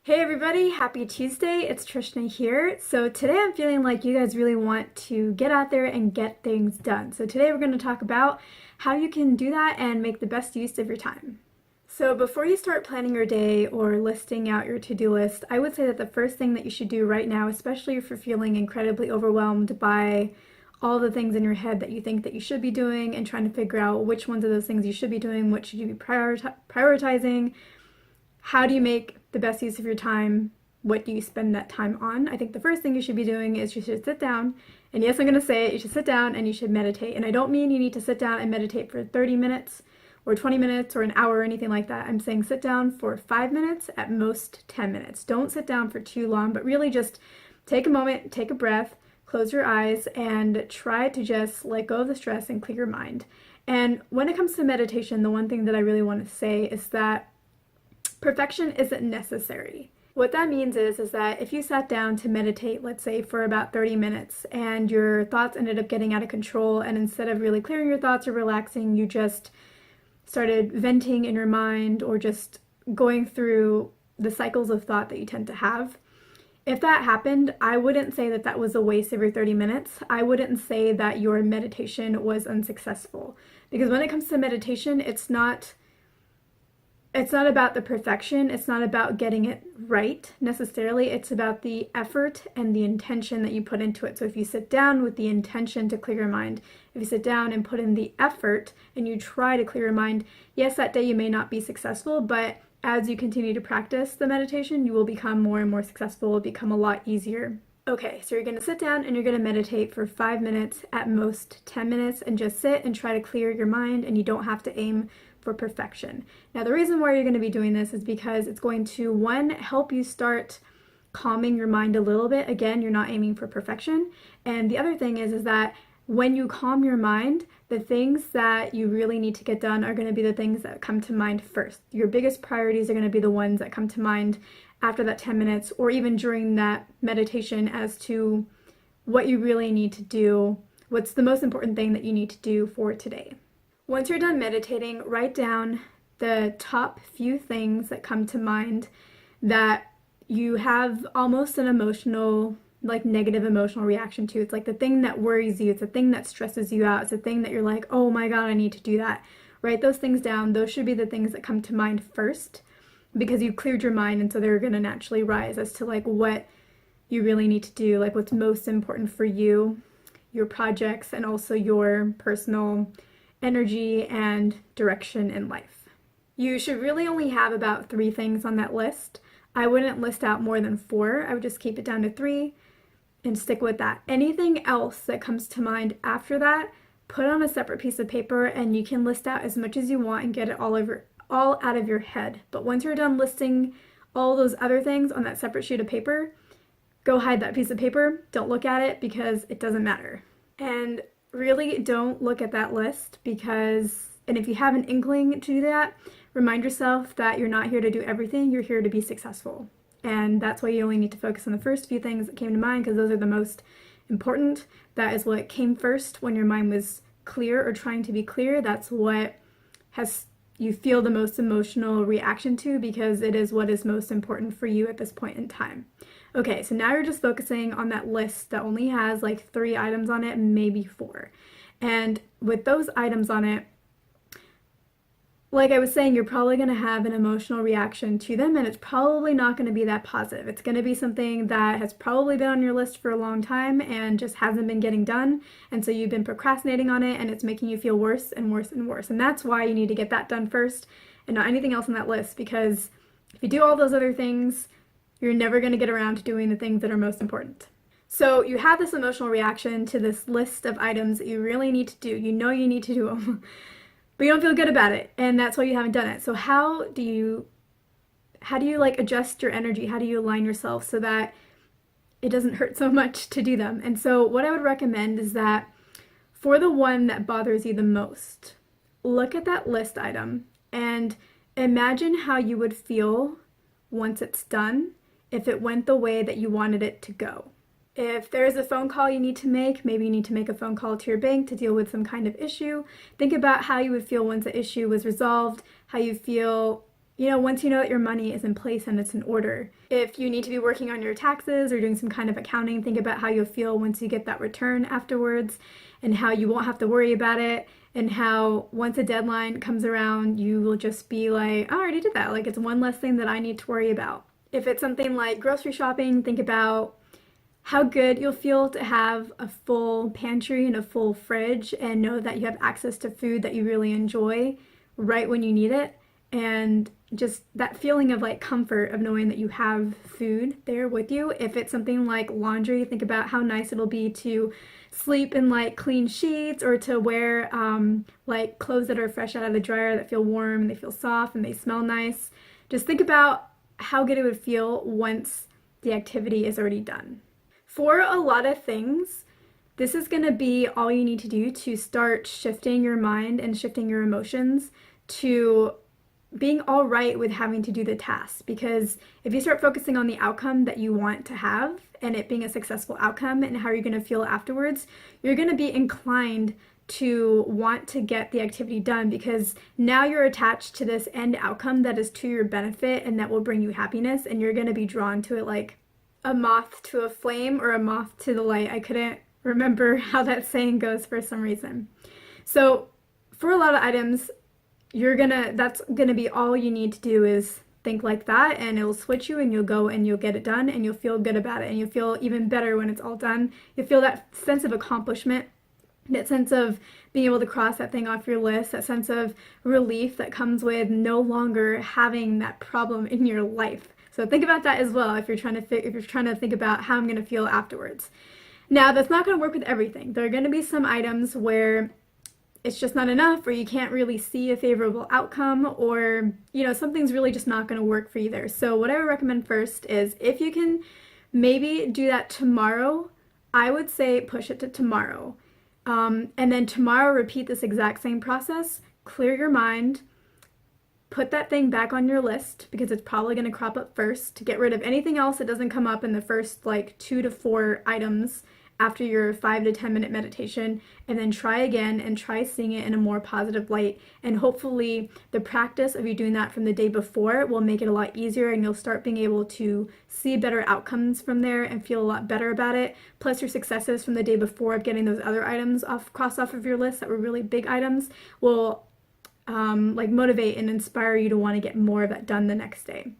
Hey everybody, happy Tuesday. It's Trishna here. So today I'm feeling like you guys really want to get out there and get things done. So today we're going to talk about how you can do that and make the best use of your time. So before you start planning your day or listing out your to-do list, I would say that the first thing that you should do right now, especially if you're feeling incredibly overwhelmed by all the things in your head that you think that you should be doing and trying to figure out which ones of those things you should be doing, what should you be prioritizing, how do you make the best use of your time? What do you spend that time on? I think the first thing you should be doing is you should sit down, and yes, I'm going to say it, you should sit down and you should meditate. And I don't mean you need to sit down and meditate for 30 minutes or 20 minutes or an hour or anything like that. I'm saying sit down for 5 minutes, at most 10 minutes. Don't sit down for too long, but really just take a moment, take a breath, close your eyes, and try to just let go of the stress and clear your mind. And when it comes to meditation, the one thing that I really want to say is that perfection isn't necessary. What that means is that if you sat down to meditate, let's say for about 30 minutes, and your thoughts ended up getting out of control, and instead of really clearing your thoughts or relaxing, you just started venting in your mind or just going through the cycles of thought that you tend to have. If that happened, I wouldn't say that that was a waste of your 30 minutes. I wouldn't say that your meditation was unsuccessful. Because when it comes to meditation, it's not about the perfection. It's not about getting it right necessarily. It's about the effort and the intention that you put into it. So if you sit down with the intention to clear your mind, if you sit down and put in the effort and you try to clear your mind, yes, that day you may not be successful, but as you continue to practice the meditation, you will become more and more successful. It will become a lot easier. Okay, so you're going to sit down and you're going to meditate for 5 minutes, at most 10 minutes, and just sit and try to clear your mind, and you don't have to aim for perfection. Now, the reason why you're going to be doing this is because it's going to, one, help you start calming your mind a little bit. Again, you're not aiming for perfection. And the other thing is that when you calm your mind, the things that you really need to get done are going to be the things that come to mind first. Your biggest priorities are going to be the ones that come to mind after that 10 minutes or even during that meditation as to what you really need to do, what's the most important thing that you need to do for today. Once you're done meditating, write down the top few things that come to mind that you have almost an emotional, like negative emotional reaction to. It's like the thing that worries you, it's the thing that stresses you out, it's the thing that you're like, oh my God, I need to do that. Write those things down. Those should be the things that come to mind first because you cleared your mind, and so they're going to naturally rise as to like what you really need to do, like what's most important for you, your projects, and also your personal energy and direction in life. You should really only have about 3 things on that list. I wouldn't list out more than 4. I would just keep it down to 3 and stick with that. Anything else that comes to mind after that, put on a separate piece of paper, and you can list out as much as you want and get it all out of your head. But once you're done listing all those other things on that separate sheet of paper, go hide that piece of paper. Don't look at it because it doesn't matter. And really don't look at that list and if you have an inkling to do that, remind yourself that you're not here to do everything, you're here to be successful. And that's why you only need to focus on the first few things that came to mind because those are the most important. That is what came first when your mind was clear or trying to be clear. That's what you feel the most emotional reaction to because it is what is most important for you at this point in time. Okay, so now you're just focusing on that list that only has like 3 items on it, maybe 4. And with those items on it, like I was saying, you're probably going to have an emotional reaction to them, and it's probably not going to be that positive. It's going to be something that has probably been on your list for a long time and just hasn't been getting done, and so you've been procrastinating on it, and it's making you feel worse and worse and worse. And that's why you need to get that done first and not anything else on that list, because if you do all those other things, you're never going to get around to doing the things that are most important. So you have this emotional reaction to this list of items that you really need to do. You know you need to do them. But you don't feel good about it, and that's why you haven't done it. So how do you like adjust your energy? How do you align yourself so that it doesn't hurt so much to do them? And so what I would recommend is that for the one that bothers you the most, look at that list item and imagine how you would feel once it's done if it went the way that you wanted it to go. If there is a phone call you need to make, maybe you need to make a phone call to your bank to deal with some kind of issue. Think about how you would feel once the issue was resolved, how you feel once you know that your money is in place and it's in order. If you need to be working on your taxes or doing some kind of accounting, think about how you'll feel once you get that return afterwards and how you won't have to worry about it, and how once a deadline comes around, you will just be like, oh, I already did that. Like, it's one less thing that I need to worry about. If it's something like grocery shopping, think about how good you'll feel to have a full pantry and a full fridge and know that you have access to food that you really enjoy right when you need it. And just that feeling of like comfort of knowing that you have food there with you. If it's something like laundry, think about how nice it'll be to sleep in like clean sheets, or to wear like clothes that are fresh out of the dryer that feel warm and they feel soft and they smell nice. Just think about how good it would feel once the activity is already done. For a lot of things, this is going to be all you need to do to start shifting your mind and shifting your emotions to being all right with having to do the task. Because if you start focusing on the outcome that you want to have and it being a successful outcome and how you're going to feel afterwards, you're going to be inclined to want to get the activity done, because now you're attached to this end outcome that is to your benefit and that will bring you happiness, and you're going to be drawn to it like a moth to a flame or a moth to the light. I couldn't remember how that saying goes for some reason. So for a lot of items, that's gonna be all you need to do is think like that, and it'll switch you and you'll go and you'll get it done and you'll feel good about it, and you'll feel even better when it's all done. You'll feel that sense of accomplishment, that sense of being able to cross that thing off your list, that sense of relief that comes with no longer having that problem in your life. So think about that as well if you're trying to think about how I'm going to feel afterwards. Now, that's not going to work with everything. There are going to be some items where it's just not enough, or you can't really see a favorable outcome, or something's really just not going to work for you there. So what I would recommend first is, if you can maybe do that tomorrow, I would say push it to tomorrow. And then tomorrow repeat this exact same process. Clear your mind. Put that thing back on your list, because it's probably going to crop up first, to get rid of anything else that doesn't come up in the first like 2 to 4 items after your 5 to 10 minute meditation, and then try again and try seeing it in a more positive light. And hopefully the practice of you doing that from the day before will make it a lot easier, and you'll start being able to see better outcomes from there and feel a lot better about it. Plus your successes from the day before of getting those other items crossed off of your list that were really big items will motivate and inspire you to want to get more of that done the next day.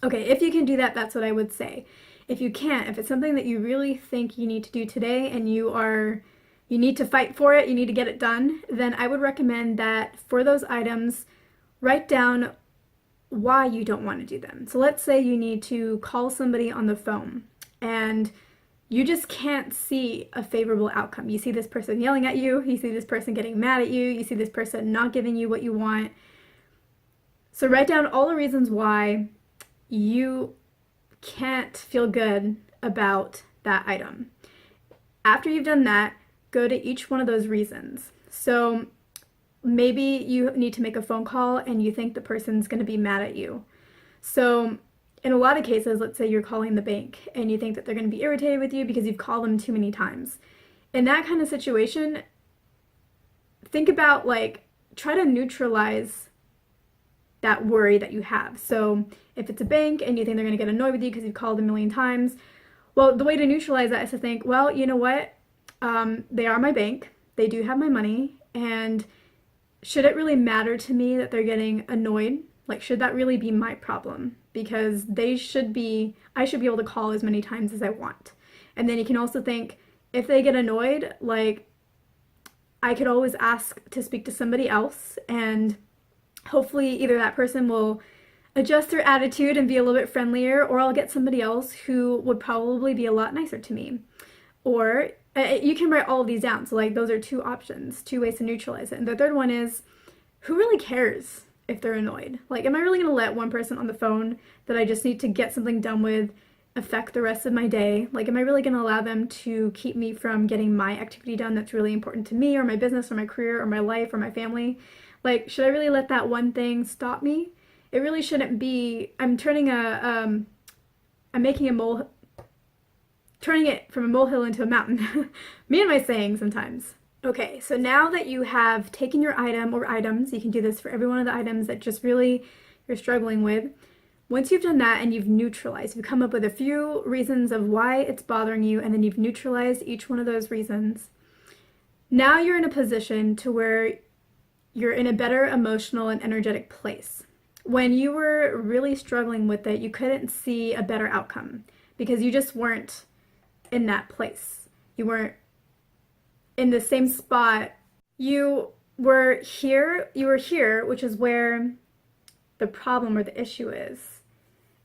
Okay, if you can do that, that's what I would say. If you can't, if it's something that you really think you need to do today and you need to fight for it, you need to get it done, then I would recommend that for those items, write down why you don't want to do them. So let's say you need to call somebody on the phone and you just can't see a favorable outcome. You see this person yelling at you, you see this person getting mad at you, you see this person not giving you what you want. So write down all the reasons why you can't feel good about that item. After you've done that, go to each one of those reasons. So maybe you need to make a phone call and you think the person's going to be mad at you. So in a lot of cases, let's say you're calling the bank and you think that they're going to be irritated with you because you've called them too many times. In that kind of situation, think about try to neutralize that worry that you have. So if it's a bank and you think they're going to get annoyed with you because you've called a million times, well, the way to neutralize that is to think, well, you know what? They are my bank. They do have my money. And should it really matter to me that they're getting annoyed? Should that really be my problem? Because I should be able to call as many times as I want. And then you can also think, if they get annoyed, I could always ask to speak to somebody else, and hopefully either that person will adjust their attitude and be a little bit friendlier, or I'll get somebody else who would probably be a lot nicer to me. Or you can write all of these down. So those are 2 options, 2 ways to neutralize it. And the third one is, who really cares if they're annoyed? Am I really going to let one person on the phone that I just need to get something done with affect the rest of my day? Am I really going to allow them to keep me from getting my activity done that's really important to me, or my business, or my career, or my life, or my family? Should I really let that one thing stop me? It really shouldn't be. I'm turning it from a molehill into a mountain. Me and my saying sometimes. Okay, so now that you have taken your item or items, you can do this for every one of the items that just really you're struggling with. Once you've done that and you've neutralized, you've come up with a few reasons of why it's bothering you, and then you've neutralized each one of those reasons. Now you're in a position to where you're in a better emotional and energetic place. When you were really struggling with it, you couldn't see a better outcome because you just weren't in that place. You weren't in the same spot. You were here, which is where the problem or the issue is.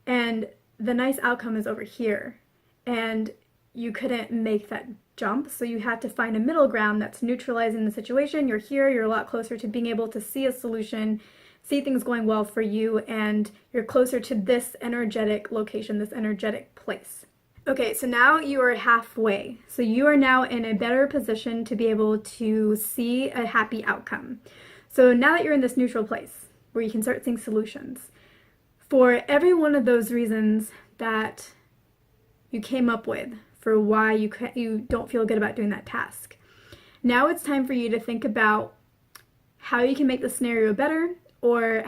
And the nice outcome is over here. And you couldn't make that jump, so you had to find a middle ground that's neutralizing the situation. You're here, you're a lot closer to being able to see a solution, see things going well for you, and you're closer to this energetic location, this energetic place. Okay, so now you are halfway. So you are now in a better position to be able to see a happy outcome. So now that you're in this neutral place where you can start seeing solutions, for every one of those reasons that you came up with for why you don't feel good about doing that task, now it's time for you to think about how you can make the scenario better, or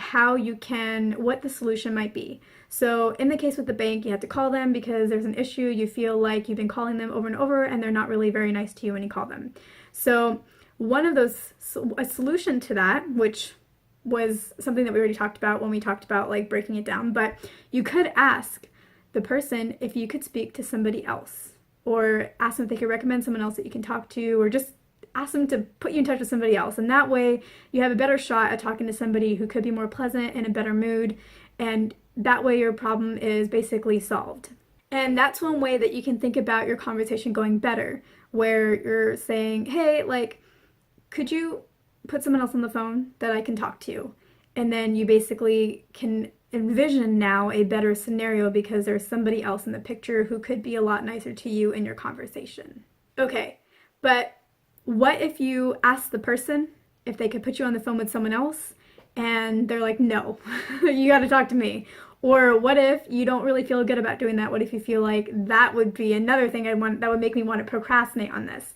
what the solution might be. So in the case with the bank, you have to call them because there's an issue. You feel like you've been calling them over and over and they're not really very nice to you when you call them. So a solution to that, which was something that we already talked about when we talked about like breaking it down, but you could ask the person if you could speak to somebody else, or ask them if they could recommend someone else that you can talk to, or just ask them to put you in touch with somebody else. And that way you have a better shot at talking to somebody who could be more pleasant, in a better mood, and that way your problem is basically solved. And that's one way that you can think about your conversation going better, where you're saying, hey, like, could you put someone else on the phone that I can talk to? And then you basically can envision now a better scenario because there's somebody else in the picture who could be a lot nicer to you in your conversation. Okay, but what if you ask the person if they could put you on the phone with someone else and they're like, no, you got to talk to me? Or what if you don't really feel good about doing that? What if you feel like that would be another thing that would make me want to procrastinate on this?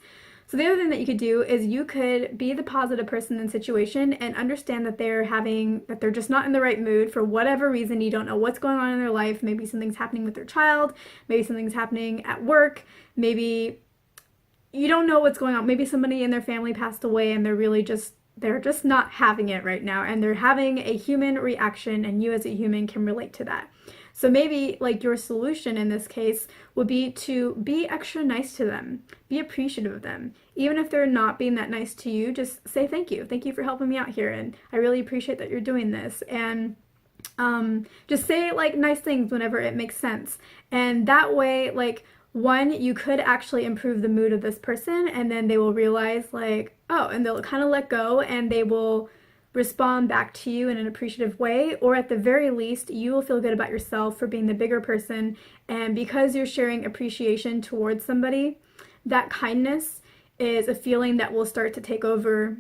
So the other thing that you could do is you could be the positive person in the situation and understand that they're just not in the right mood for whatever reason. You don't know what's going on in their life. Maybe something's happening with their child. Maybe something's happening at work. Maybe you don't know what's going on. Maybe somebody in their family passed away and they're just not having it right now, and they're having a human reaction, and you as a human can relate to that. So maybe like your solution in this case would be to be extra nice to them, be appreciative of them. Even if they're not being that nice to you, just say thank you. Thank you for helping me out here, and I really appreciate that you're doing this. And just say like nice things whenever it makes sense. And that way, like, one, you could actually improve the mood of this person, and then they will realize like, oh, and they'll kind of let go and they will respond back to you in an appreciative way. Or at the very least, you will feel good about yourself for being the bigger person, and because you're sharing appreciation towards somebody, that kindness is a feeling that will start to take over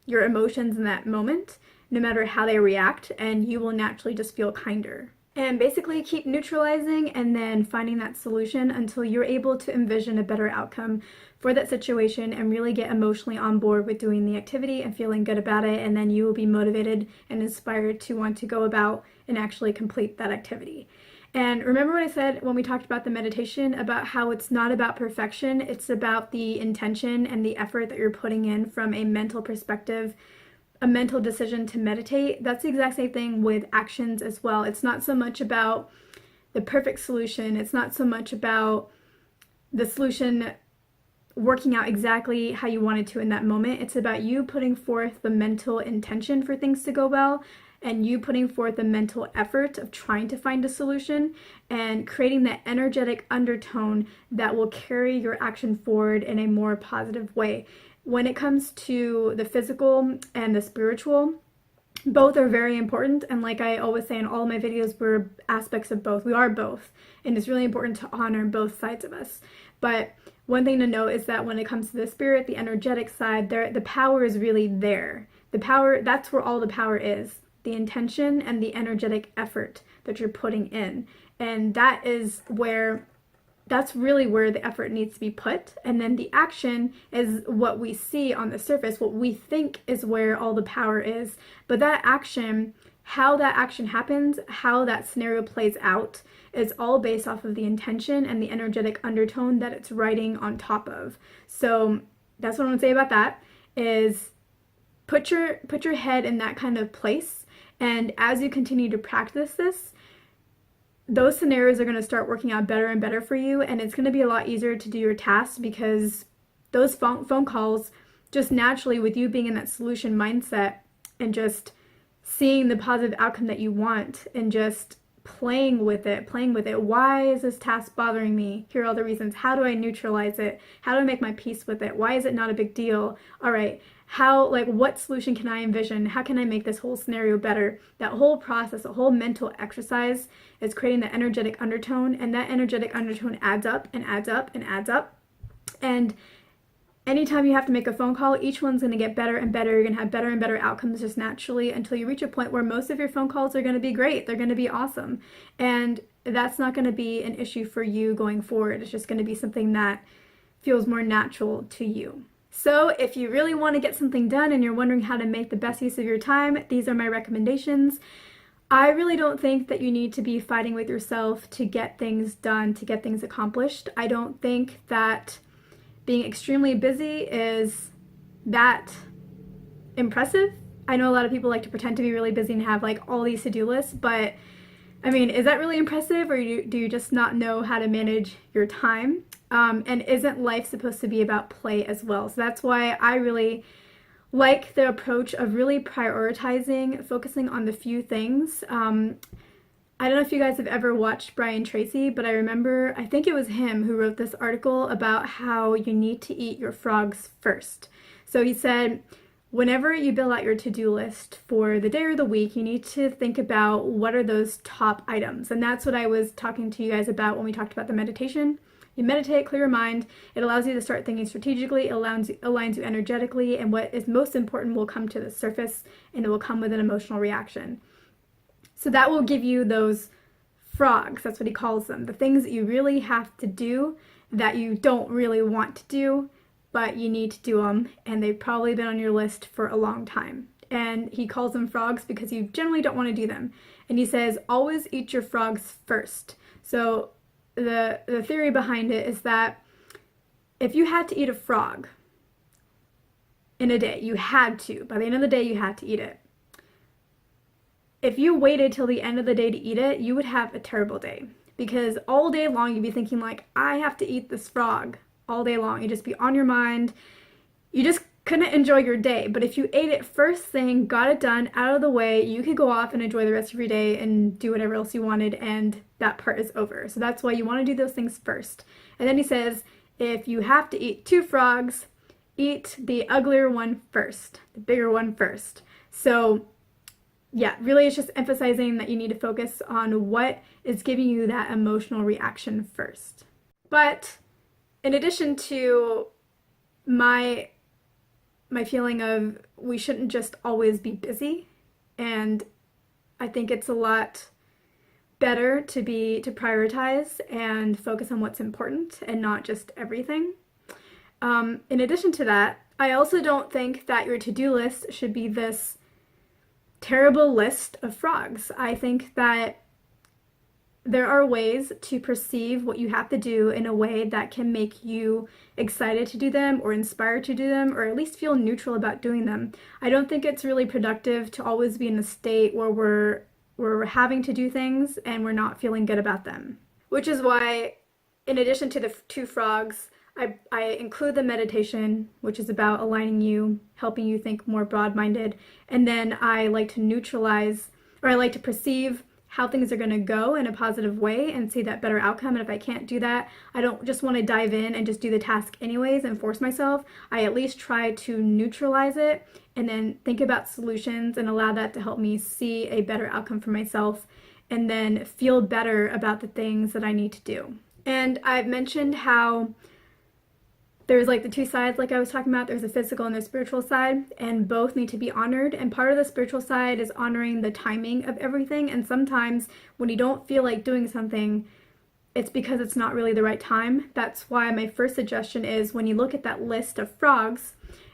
your emotions in that moment, no matter how they react, and you will naturally just feel kinder. And basically keep neutralizing and then finding that solution until you're able to envision a better outcome for that situation and really get emotionally on board with doing the activity and feeling good about it. And then you will be motivated and inspired to want to go about and actually complete that activity. And remember what I said when we talked about the meditation, about how it's not about perfection, it's about the intention and the effort that you're putting in from a mental perspective, a mental decision to meditate. That's the exact same thing with actions as well. It's not so much about the perfect solution. It's not so much about the solution working out exactly how you wanted to in that moment. It's about you putting forth the mental intention for things to go well, and you putting forth the mental effort of trying to find a solution and creating that energetic undertone that will carry your action forward in a more positive way. When it comes to the physical and the spiritual, both are very important. And like I always say in all my videos, we're aspects of both. We are both. And it's really important to honor both sides of us. But one thing to note is that when it comes to the spirit, the energetic side, the power is really there. The power, that's where all the power is. The intention and the energetic effort that you're putting in. And that is where that's really where the effort needs to be put. And then the action is what we see on the surface, what we think is where all the power is. But that action, how that action happens, how that scenario plays out, is all based off of the intention and the energetic undertone that it's riding on top of. So that's what I'm gonna say about that, is put your head in that kind of place. And as you continue to practice this, those scenarios are going to start working out better and better for you, and it's going to be a lot easier to do your tasks, because those phone calls, just naturally with you being in that solution mindset and just seeing the positive outcome that you want and just playing with it. Why is this task bothering me? Here are all the reasons. How do I neutralize it? How do I make my peace with it? Why is it not a big deal? All right. What solution can I envision? How can I make this whole scenario better? That whole process, a whole mental exercise, is creating the energetic undertone, and that energetic undertone adds up and adds up and adds up. And anytime you have to make a phone call, each one's going to get better and better. You're going to have better and better outcomes just naturally, until you reach a point where most of your phone calls are going to be great. They're going to be awesome. And that's not going to be an issue for you going forward. It's just going to be something that feels more natural to you. So if you really want to get something done and you're wondering how to make the best use of your time, these are my recommendations. I really don't think that you need to be fighting with yourself to get things done, to get things accomplished. I don't think that being extremely busy is that impressive. I know a lot of people like to pretend to be really busy and have like all these to-do lists, but I mean, is that really impressive, or do you just not know how to manage your time? And isn't life supposed to be about play as well? So that's why I really like the approach of really prioritizing, focusing on the few things. I don't know if you guys have ever watched Brian Tracy, but I think it was him who wrote this article about how you need to eat your frogs first. So he said, whenever you build out your to-do list for the day or the week, you need to think about what are those top items. And that's what I was talking to you guys about when we talked about the meditation. You meditate, clear your mind. It allows you to start thinking strategically. It aligns you energetically, and what is most important will come to the surface, and it will come with an emotional reaction. So that will give you those frogs. That's what he calls them. The things that you really have to do that you don't really want to do, but you need to do them, and they've probably been on your list for a long time. And he calls them frogs because you generally don't want to do them. And he says, always eat your frogs first. So the theory behind it is that if you had to eat a frog in a day, by the end of the day, you had to eat it. If you waited till the end of the day to eat it, you would have a terrible day, because all day long you'd be thinking like, I have to eat this frog all day long. You'd just be on your mind. You just couldn't enjoy your day. But if you ate it first thing, got it done, out of the way, you could go off and enjoy the rest of your day and do whatever else you wanted, and that part is over. So that's why you want to do those things first. And then he says, if you have to eat 2 frogs, eat the uglier one first, the bigger one first. So yeah, really it's just emphasizing that you need to focus on what is giving you that emotional reaction first. But in addition to my feeling of we shouldn't just always be busy, and I think it's a lot better to prioritize and focus on what's important and not just everything. In addition to that, I also don't think that your to-do list should be this terrible list of frogs. I think that there are ways to perceive what you have to do in a way that can make you excited to do them, or inspired to do them, or at least feel neutral about doing them. I don't think it's really productive to always be in a state where we're having to do things and we're not feeling good about them. Which is why, in addition to the 2 frogs, I include the meditation, which is about aligning you, helping you think more broad-minded, and then I like to neutralize, or I like to perceive how things are going to go in a positive way and see that better outcome. And if I can't do that, I don't just want to dive in and just do the task anyways and force myself. I at least try to neutralize it and then think about solutions and allow that to help me see a better outcome for myself, and then feel better about the things that I need to do. And I've mentioned how there's like the 2 sides, like I was talking about. There's a physical and the spiritual side, and both need to be honored. And part of the spiritual side is honoring the timing of everything. And sometimes when you don't feel like doing something, it's because it's not really the right time. That's why my first suggestion is when you look at that list of frogs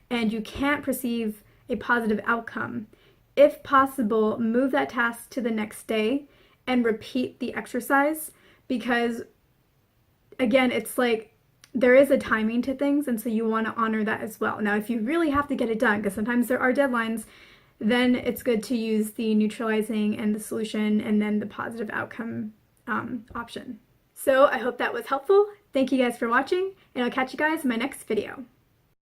and you can't perceive a positive outcome, if possible, move that task to the next day and repeat the exercise, because again, it's like there is a timing to things, and so you want to honor that as well. Now, if you really have to get it done, because sometimes there are deadlines, then it's good to use the neutralizing and the solution and then the positive outcome option. So I hope that was helpful. Thank you guys for watching, and I'll catch you guys in my next video.